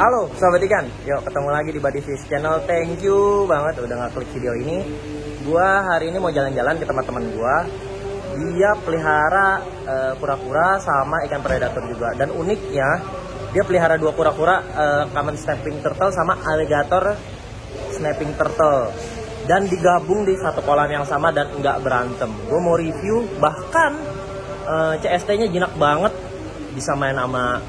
Halo Sobat Ikan, yuk ketemu lagi di Buddy Fish Channel. Thank you banget udah ngeklik video ini. Gua hari ini mau jalan-jalan ke teman-teman gua. Dia pelihara kura-kura sama ikan predator juga. Dan uniknya dia pelihara dua kura-kura, common snapping turtle sama alligator snapping turtle. Dan digabung di satu kolam yang sama dan nggak berantem. Gue mau review, bahkan CST-nya jinak banget, bisa main sama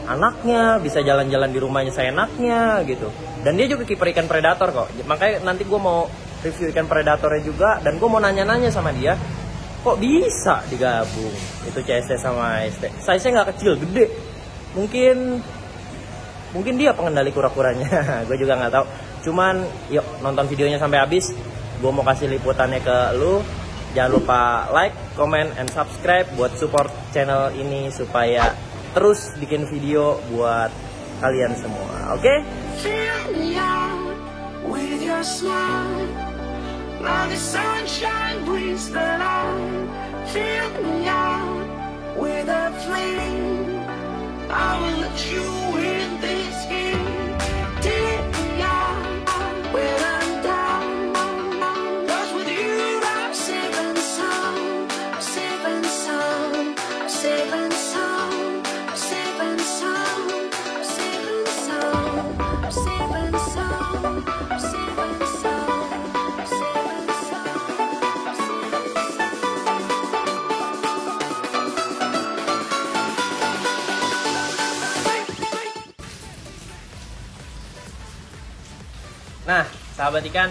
anaknya, bisa jalan-jalan di rumahnya seenaknya gitu. Dan dia juga kiper ikan predator kok. Makanya nanti gue mau review ikan predatornya juga. Dan gue mau nanya-nanya sama dia, kok bisa digabung itu CST sama AST. Size-nya nggak kecil, gede. Mungkin dia pengendali kura-kuranya. Gue juga nggak tahu. Cuman yuk nonton videonya sampai habis. Gue mau kasih liputannya ke lu. Jangan lupa like, comment, and subscribe buat support channel ini supaya terus bikin video buat kalian semua, oke? Nah, sahabat ikan,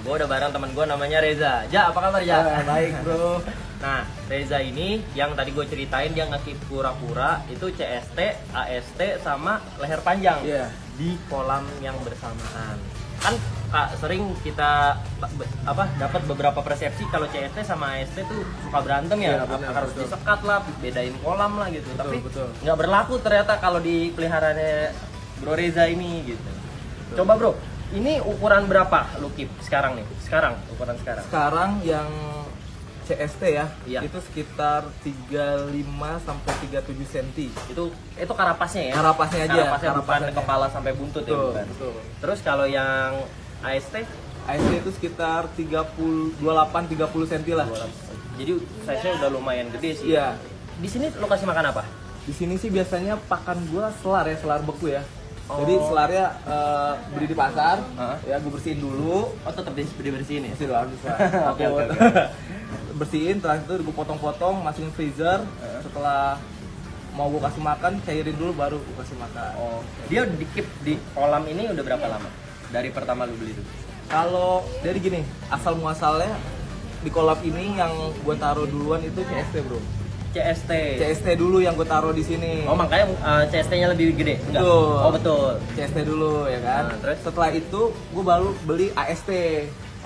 gue udah bareng teman gue namanya Reza. Ja, apa kabar Ja? Baik bro. Nah, Reza ini yang tadi gue ceritain dia ngasih kura-kura itu CST, AST sama leher panjang di kolam yang bersamaan. Kan sering kita dapat beberapa persepsi kalau CST sama AST tuh suka berantem ya, harus disekat lah, bedain kolam lah gitu. Tapi nggak berlaku ternyata kalau di peliharaannya Bro Reza ini gitu. Coba bro, ini ukuran berapa lu keep sekarang nih? Ukuran sekarang. Sekarang yang CST ya, iya, itu sekitar 35 sampai 37 cm. Itu karapasnya ya? Karapasnya aja. Bukan kepala sampai buntut. Betul, ya bukan? Betul. Terus kalau yang AST? AST itu sekitar 28 30 cm lah. Jadi size-nya udah lumayan gede sih. Iya. Di sini lu kasih makan apa? Di sini sih biasanya pakan gua selar beku ya. Jadi selarnya beli di pasar, ya gue bersihin dulu. Oh tetap dibersihin ya? Bersih dulu habis lah. Oke. Bersihin, terus itu gue potong-potong, masukin freezer. Setelah mau gue kasih makan, cairin dulu baru gue kasih makan. Oh. Dia di keep di kolam ini udah berapa lama? Dari pertama lu beli itu? Kalau dari gini, asal muasalnya di kolam ini yang gue taruh duluan itu CST bro. CST dulu yang gue taruh di sini. Oh makanya CST-nya lebih gede? Enggak? Betul. Oh betul. CST dulu ya kan. Nah, terus? Setelah itu gue baru beli AST.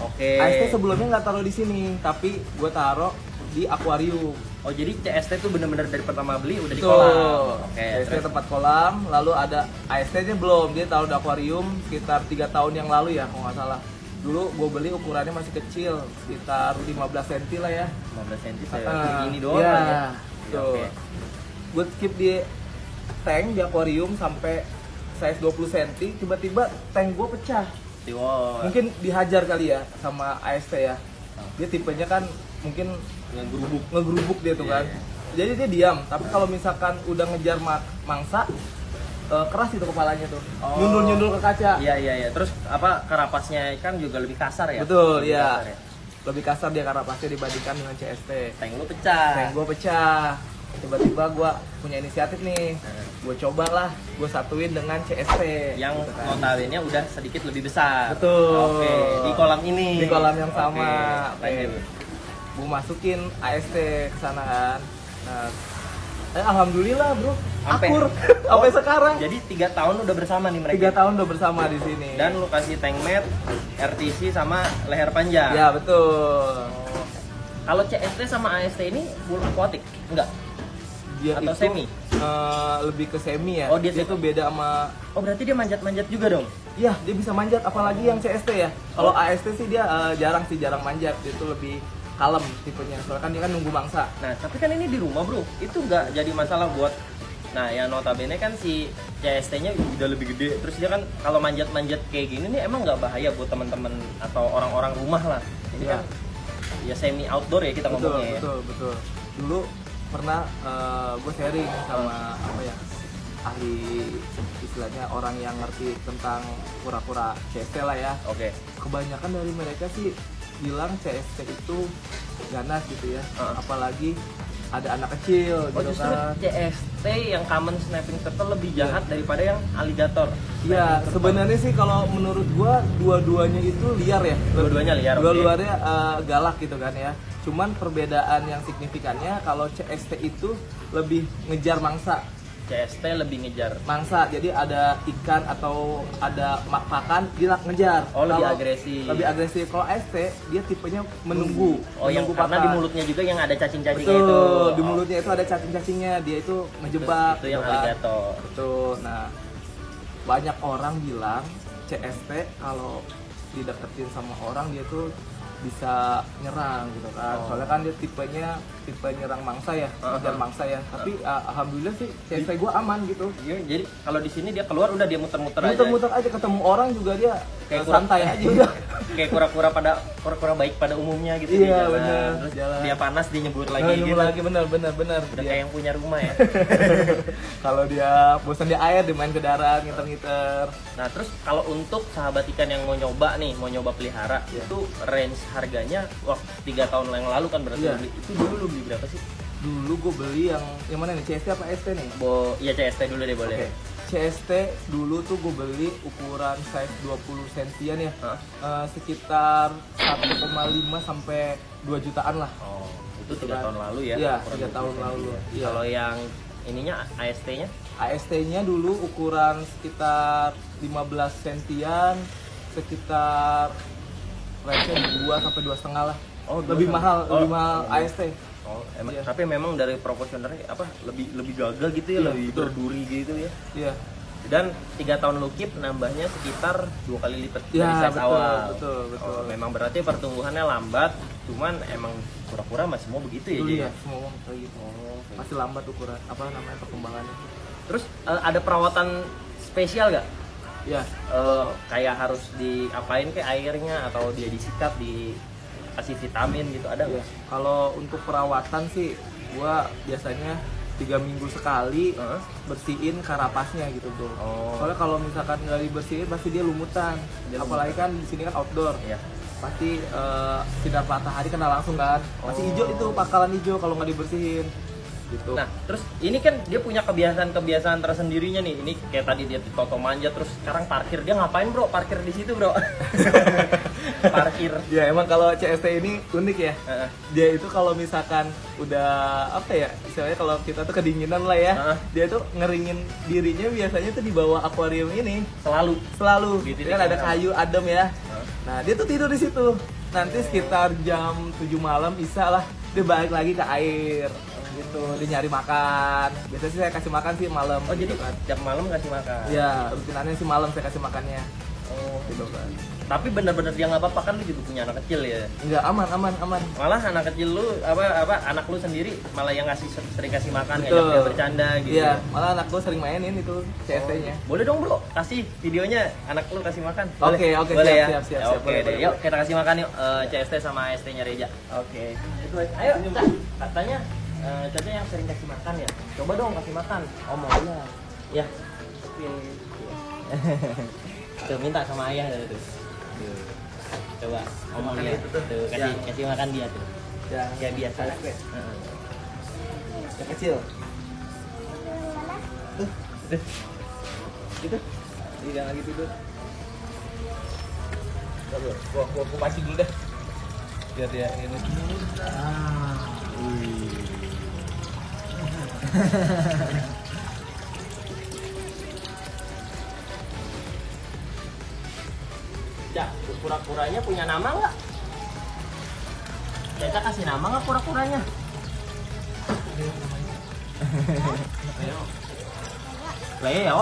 Oke. AST sebelumnya nggak taruh di sini, tapi gue taruh di akuarium. Oh jadi CST itu bener-bener dari pertama beli udah di kolam. Oke. CST tempat kolam, lalu ada AST-nya belum, dia taruh di akuarium sekitar 3 tahun yang lalu ya kalau nggak salah. Dulu gue beli ukurannya masih kecil, sekitar 15 cm lah ya. 15 cm ini doang ya. Tuh. Okay. Gue skip di tank di akuarium sampai size 20 cm, tiba-tiba tank gue pecah. Wow. Mungkin dihajar kali ya sama AST ya. Dia tipenya kan mungkin ngegerubuk dia tuh kan. Jadi dia diam, tapi kalau misalkan udah ngejar mangsa, keras itu kepalanya tuh, nyundul ke kaca. Iya. Terus karapasnya kan juga lebih kasar ya? Betul, iya. Lebih kasar dia karapasnya dibandingkan dengan CST. Tank lu pecah. Tank gua pecah. Tiba-tiba gua punya inisiatif nih. Gua cobalah, gua satuin dengan CST. Yang gitu kan. notabene udah sedikit lebih besar. Betul. Oke, di kolam ini. Di kolam yang sama. Oke. Gua masukin AST ke sana kan. Nah, alhamdulillah bro, akur sampai sekarang. Jadi 3 tahun udah bersama nih mereka. 3 tahun udah bersama di sini. Dan lu kasih tank mat, RTC sama leher panjang. Ya betul. Kalau CST sama AST ini full aquatic? Enggak? Dia atau itu, semi? Lebih ke semi ya. Oh dia itu beda sama. Oh berarti dia manjat-manjat juga dong? Iya dia bisa manjat, apalagi yang CST ya. Kalau AST sih dia jarang manjat, itu lebih kalem tipenya, soalnya kan dia kan nunggu mangsa. Nah tapi kan ini di rumah bro, itu nggak jadi masalah buat Nah, yang notabene kan si CST-nya udah lebih gede. Terus dia kan kalau manjat-manjat kayak gini nih emang nggak bahaya buat teman-teman atau orang-orang rumah lah. Ini kan ya semi outdoor ya kita ngomongnya ya. Betul. Dulu pernah gue sharing sama apa ya, ahli, istilahnya orang yang ngerti tentang kura-kura CST lah ya. Oke. Kebanyakan dari mereka sih bilang CST itu ganas gitu ya. Apalagi ada anak kecil Oh, gitu justru kan. CST yang common snapping turtle lebih jahat daripada yang alligator. Iya, sebenarnya sih kalau menurut gua dua-duanya itu liar ya. Dua-duanya liar. Dua-duanya galak gitu kan ya. Cuman perbedaan yang signifikannya kalau CST itu lebih ngejar mangsa. CST lebih ngejar. Mangsa, jadi ada ikan atau ada pakan dia ngejar. Oh, lebih Kalau agresif. Lebih agresif. Kalau AST dia tipenya menunggu. Oh, yang menunggu karena di pakan. mulutnya juga yang ada cacing-cacingnya Betul, itu. di mulutnya itu ada cacing-cacingnya, dia itu ngejebak. Itu yang gitu kan. alligator. Betul. Nah, banyak orang bilang CST kalau dideketin sama orang dia tuh bisa nyerang gitu kan. Soalnya kan dia tipe nyerang mangsa ya, ngejar mangsa ya. Tapi alhamdulillah sih CST gue aman gitu. Iya, jadi kalau di sini dia keluar udah dia muter-muter aja. Muter-muter aja, ketemu orang juga dia Kayak santai aja udah. Kayak kura-kura baik pada umumnya gitu. Iya, dia jalan. bener, Terus jalan. dia panas dia nyebur lagi Nunggu gitu. lagi bener. Udah kayak yang punya rumah ya. Kalau dia bosan di air, dia main ke darat, ngiter-ngiter. Nah, terus kalau untuk sahabat ikan yang mau nyoba pelihara, itu range harganya waktu 3 tahun yang lalu kan berarti Iya. beli. Itu dulu lu beli berapa sih? Dulu gue beli yang mana nih, CST apa ST nih? Iya CST dulu deh boleh. Oke. CST dulu tuh gue beli ukuran size 20 sentian ya. Sekitar 1,5 sampai 2 jutaan lah. Oh, itu 3 Kan? tahun lalu ya? Iya, ukuran 3 tahun 20 lalu. ya. Iya. Kalau yang ininya AST-nya? AST-nya dulu ukuran sekitar 15 sentian, sekitar range 2 sampai 2,5 lah. Oh, lebih mahal, oh, lebih mahal AST. Oh, emang Iya. tapi memang dari proporsionalnya apa lebih gagah gitu ya, Iya, lebih betul. berduri gitu ya. Iya. Dan 3 tahun lu keep nambahnya sekitar 2 kali lipat Iya, dari size betul, awal. betul. Oh, memang berarti pertumbuhannya lambat, cuman emang kura-kura masih mau begitu ya, Dulu Ji? ya, semua kayak gitu. Oh, oke. Masih lambat ukuran, apa namanya, perkembangannya. Terus ada perawatan spesial gak? Ya, Kayak harus diapain ke airnya atau dia disikat, dikasih vitamin gitu, ada iya. nggak? Kalau untuk perawatan sih, gua biasanya 3 minggu sekali Heeh. bersihin karapasnya gitu bro. Oh. Soalnya kalau misalkan nggak dibersihin pasti dia lumutan. Apalagi kan di sini kan outdoor. Iya. Pasti sinar matahari kena langsung kan. Masih hijau itu, pangkalan hijau kalau nggak dibersihin. Gitu. Nah, terus ini kan dia punya kebiasaan tersendirinya nih. Ini kayak tadi dia toto manjat, terus sekarang parkir. Dia ngapain bro? Parkir di situ bro. Parkir. Ya emang kalau CST ini unik ya. Heeh. Dia itu kalau misalkan udah apa ya, istilahnya kalau kita tuh kedinginan lah ya, dia tuh ngeringin dirinya biasanya tuh di bawah akuarium ini selalu Gitu, kan ada kayu adem ya. Heeh. Nah dia tuh tidur di situ. Nanti sekitar jam 7 malam bisa lah dia balik lagi ke air gitu, dia nyari makan. Biasanya sih saya kasih makan sih malam. Oh, jadi gitu kan. tiap malam kasih makan. Ya rutinannya sih malam saya kasih makannya. Oh, Gitu kan. tapi benar-benar dia nggak apa-apa kan, lu juga punya anak kecil ya. Enggak, aman. Malah anak kecil lu anak lu sendiri malah yang sering kasih makan, Betul. ngajak dia bercanda gitu. Iya, malah anak gue sering mainin itu CST-nya. Boleh dong bro, kasih videonya anak lu kasih makan. Oke, Boleh siap, ya? siap, Oke boleh, deh, boleh. yuk kita kasih makan yuk CST sama AST-nya Reja. Oke. Itu ayo, Cak. Katanya Caca yang sering kasih makan ya. Coba dong kasih makan. Oh mau ya. Ya. Oke. Tuh minta sama ayah tuh. Tuh. Coba ngomong Makan dia. itu tuh. Tuh kasih makan dia tuh. Yang Kayak biasa. AST. Heeh. Yang kecil. Gitu. Dia lagi tidur. Gua pasang dulu dah. Biar dia ini. Cak, kura-kuranya punya nama nggak? Caca kasih nama nggak kura-kuranya? Leo.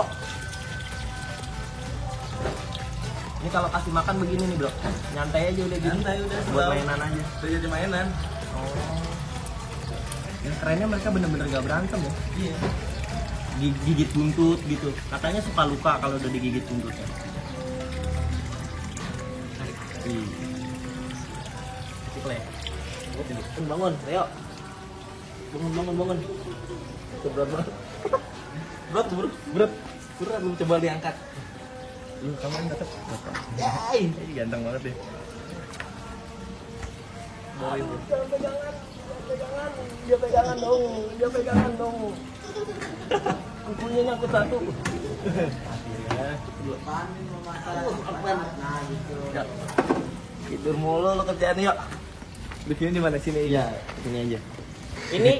Ini kalau kasih makan begini nih bro, nyantai aja udah gini. Nyantai udah, buat slow. mainan aja. Udah jadi mainan. Oh. Yang kerennya mereka bener-bener gak berantem ya. Iya. gigit buntut gitu. Katanya suka luka kalau udah digigit buntutnya. Ciklek. Bangun, ayo. Bangun. Itu berat banget. Berat belum coba diangkat. Lu kamu tetap. Ini ganteng banget deh. Bawain bro. Dia pegangan dong. Kukunya nyangkut satu. Ya. Tidur mulu lo kerjaan yuk. Bikinnya di mana sini? Ya, sini aja. Ini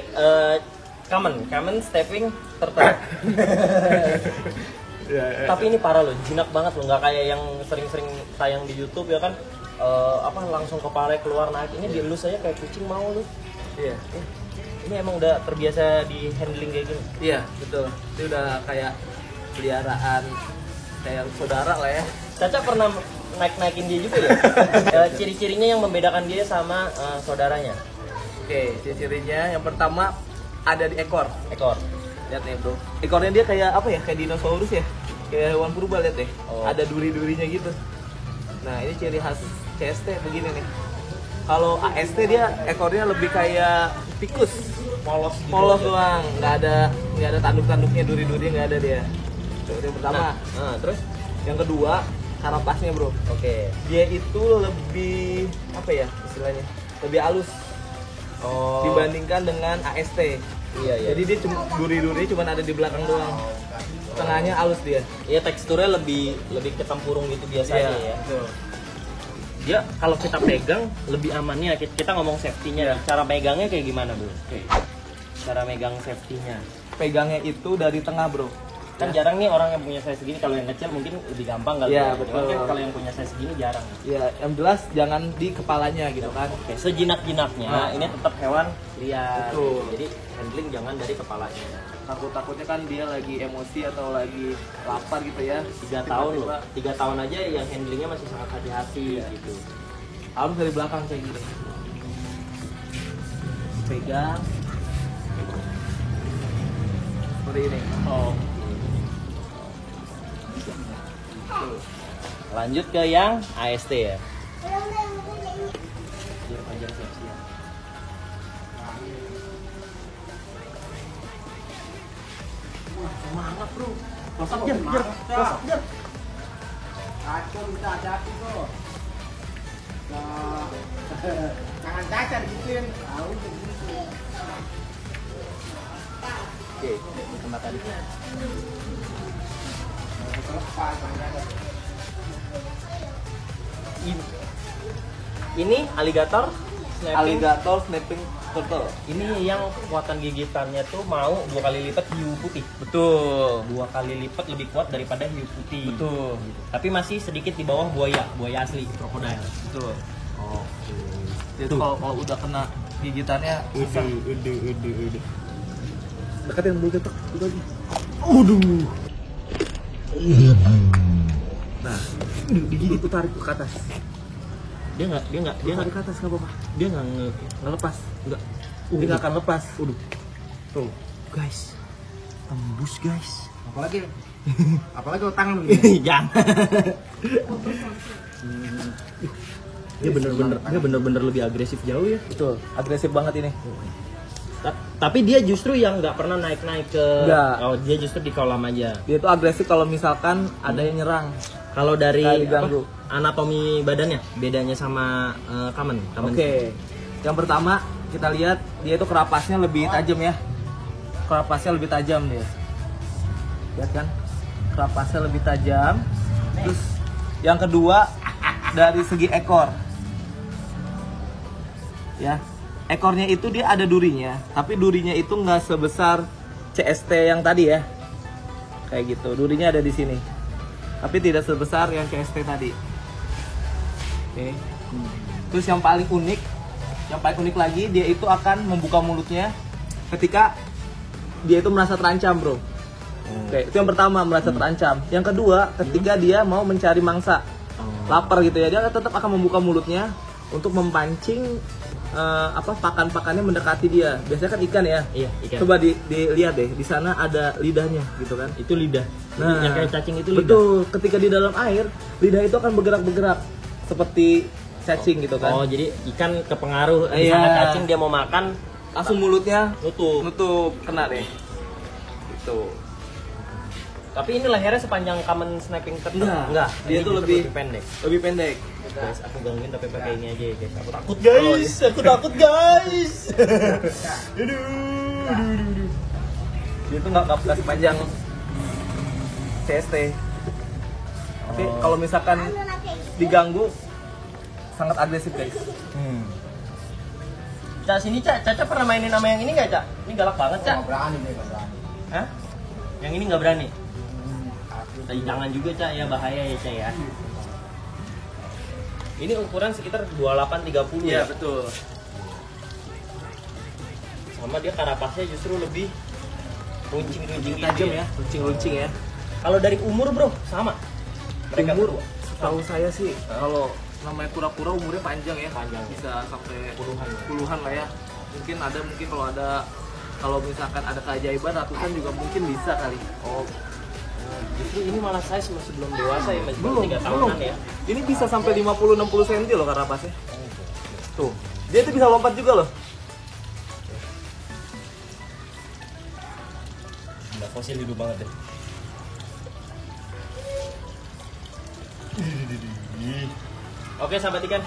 common stepping turtle. Tapi ini parah loh, jinak banget loh, nggak kayak yang sering-sering tayang di YouTube ya kan, langsung kepala keluar naik. Ini dielus aja kayak kucing mau lu. Iya. Ini emang udah terbiasa di handling kayak gini. Iya betul. Itu udah kayak peliharaan kayak saudara lah ya. Caca pernah naikin dia juga ya. Ciri-cirinya yang membedakan dia sama saudaranya. Oke, ciri-cirinya yang pertama ada di ekor. Lihat nih bro, ekornya dia kayak apa ya, kayak dinosaurus ya, kayak hewan purba. Lihat deh, ada duri-durinya gitu. Nah ini ciri khas CST begini nih. Kalau AST dia ekornya lebih kayak tikus, polos doang, nggak ada tanduk-tanduknya, duri-durinya nggak ada dia. Itu yang pertama. Nah, terus yang kedua karapasnya bro. Oke. Dia itu lebih apa ya istilahnya, lebih halus dibandingkan dengan AST. Iya. Jadi dia cuma duri-duri cuma ada di belakang doang. Tengahnya halus dia. Iya, teksturnya lebih ke tempurung gitu biasanya ya. Betul. Dia kalau kita pegang lebih amannya. Kita ngomong safety-nya. Cara megangnya kayak gimana, Bro? Oke. Cara megang safety-nya. Pegangnya itu dari tengah, bro. Kan jarang nih orang yang punya size segini. Kalau yang kecil mungkin lebih gampang kali. Iya, betul. Kan kalau yang punya size segini jarang. Ya, yang jelas jangan di kepalanya gitu kan. Oke, sejinak-jinaknya ini tetap hewan liar. Betul. Jadi handling jangan dari kepalanya. Takutnya kan dia lagi emosi atau lagi lapar gitu ya. 3 tahun loh. 3 tahun aja yang handlingnya masih sangat hati-hati gitu. Harus dari belakang kayak gini. Pegang. Seperti ini. Lanjut ke yang AST ya. Biar panjang siap-siap. Wah, semangat bro. Close up, Jar. Kacau minta hati bro. Jangan cacar gituin. Tahu begitu. Oke, kena tadi. Ini alligator snapping turtle. Ini yang kekuatan gigitannya tuh mau 2 kali lipat hiu putih. Betul. 2 kali lipat lebih kuat daripada hiu putih. Betul. Gitu. Tapi masih sedikit di bawah buaya asli, krokodil. Betul. Oke. Itu kalau udah kena gigitannya susah. Udah. Deketin dulu ketok itu lagi. Nah, digigit tuh, tarik ke atas. Dia nggak Tarik ke atas nggak apa-apa. dia nggak Ngelepas. nggak Dia nggak akan lepas. tuh guys, tembus guys. Apalagi kalau tangan begini. Jangan. Dia bener-bener lebih agresif jauh ya. Betul. Agresif banget ini. Tapi dia justru yang nggak pernah naik ke. Nggak. Oh, dia justru di kolam aja. Dia tuh agresif kalau misalkan ada yang nyerang. Kalau dari Kayak diganggu. anatomi badannya bedanya sama kamen. Oke. Yang pertama kita lihat dia itu kerapasnya lebih tajam ya. Kerapasnya lebih tajam dia. Lihat kan? Kerapasnya lebih tajam. Terus yang kedua dari segi ekor. Ya. Ekornya itu dia ada durinya, tapi durinya itu nggak sebesar CST yang tadi ya. Kayak gitu. Durinya ada di sini. Tapi tidak sebesar yang CST tadi. Oke. Terus yang paling unik lagi, dia itu akan membuka mulutnya ketika dia itu merasa terancam, bro. Oke, itu yang pertama, merasa terancam. Yang kedua, ketika dia mau mencari mangsa, lapar gitu ya, dia tetap akan membuka mulutnya untuk memancing pakan-pakannya mendekati dia. Biasanya kan ikan ya. Iya, ikan. Coba dilihat deh, di sana ada lidahnya gitu kan. Itu lidah. Nah, Yang kayak cacing itu lidah. betul. Ketika di dalam air, lidah itu akan bergerak-bergerak seperti cacing gitu kan. Oh, jadi ikan kepengaruh. Iya. Misalnya cacing dia mau makan, Langsung mulutnya nutup. kena deh. Gitu. Tapi ini lehernya sepanjang common snapping turtle. Enggak. Dia Ini tuh justru lebih pendek. Lebih pendek. Guys, aku gangguin tapi pakai ini aja ya, guys. Aku takut, Oh, guys. Aku takut, guys. Dia tuh nggak sepanjang CST. Tapi kalau misalkan diganggu sangat agresif guys. Cak, sini Cak. Caca pernah mainin sama yang ini nggak, Cak? Ini galak banget, Cak. Nggak berani nih, nggak berani. Hah? Yang ini nggak berani? Jangan juga, Cak, ya bahaya ya, Cak ya. Ini ukuran sekitar 28-30 ya. Betul. Sama dia karapasnya justru lebih runcing-runcing gitu Tajam ya, runcing-runcing ya. Kalau dari umur, Bro, sama. Mereka Umur, berdua. tahu saya sih kalau namanya kura-kura umurnya panjang ya. Panjang. Bisa sampai Puluhan. Puluhan lah ya. Mungkin kalau misalkan ada keajaiban ratusan juga mungkin bisa kali. Oh. Justru ini malah size masih belum dewasa ya, masih Belum, 3 belum. tahunan ya. Ini bisa sampai 50-60 cm loh karapasnya. Tuh, dia tuh bisa lompat juga loh. Nggak fosil hidup banget deh. Oke, sahabat ikan.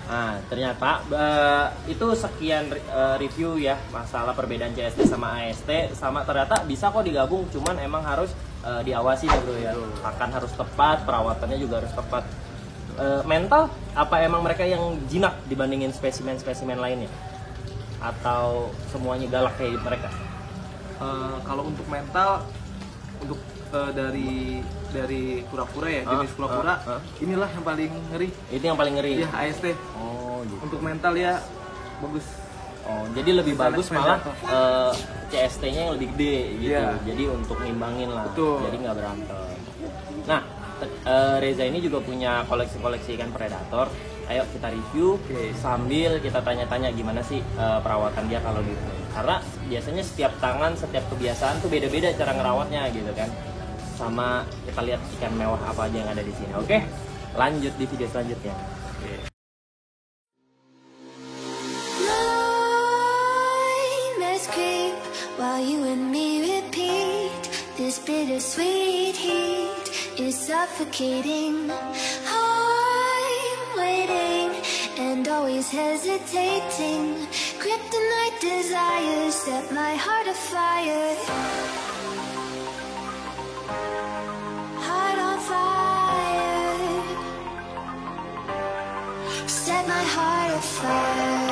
Nah, ternyata itu sekian review ya masalah perbedaan CST sama AST. Sama ternyata bisa kok digabung, cuman emang harus diawasi ya, Bro ya. Pakan harus tepat, perawatannya juga harus tepat. Mental, apa emang mereka yang jinak dibandingin spesimen-spesimen lainnya? Atau semuanya galak kayak mereka? Kalau untuk mental, untuk dari kura-kura ya, jenis kura-kura, inilah yang paling ngeri. Itu yang paling ngeri. Iya, AST. Oh, gitu. Untuk mental ya bagus. Oh, jadi lebih Misalnya bagus malah predator. CST-nya yang lebih gede gitu. Iya. Jadi untuk ngimbangin lah. Betul. Jadi nggak berantem. Nah, Reza ini juga punya koleksi-koleksi ikan predator. Ayo kita review sambil kita tanya-tanya gimana sih perawatan dia kalau gitu. Karena biasanya setiap tangan, setiap kebiasaan tuh beda-beda cara ngerawatnya gitu kan. Sama kita lihat ikan mewah apa aja yang ada di sini. Oke, lanjut di video selanjutnya. Nightmares creep while you and me repeat. This bittersweet heat is suffocating. I'm waiting and always hesitating. Kryptonite desires set my heart afire. Heart on fire. Set my heart afire.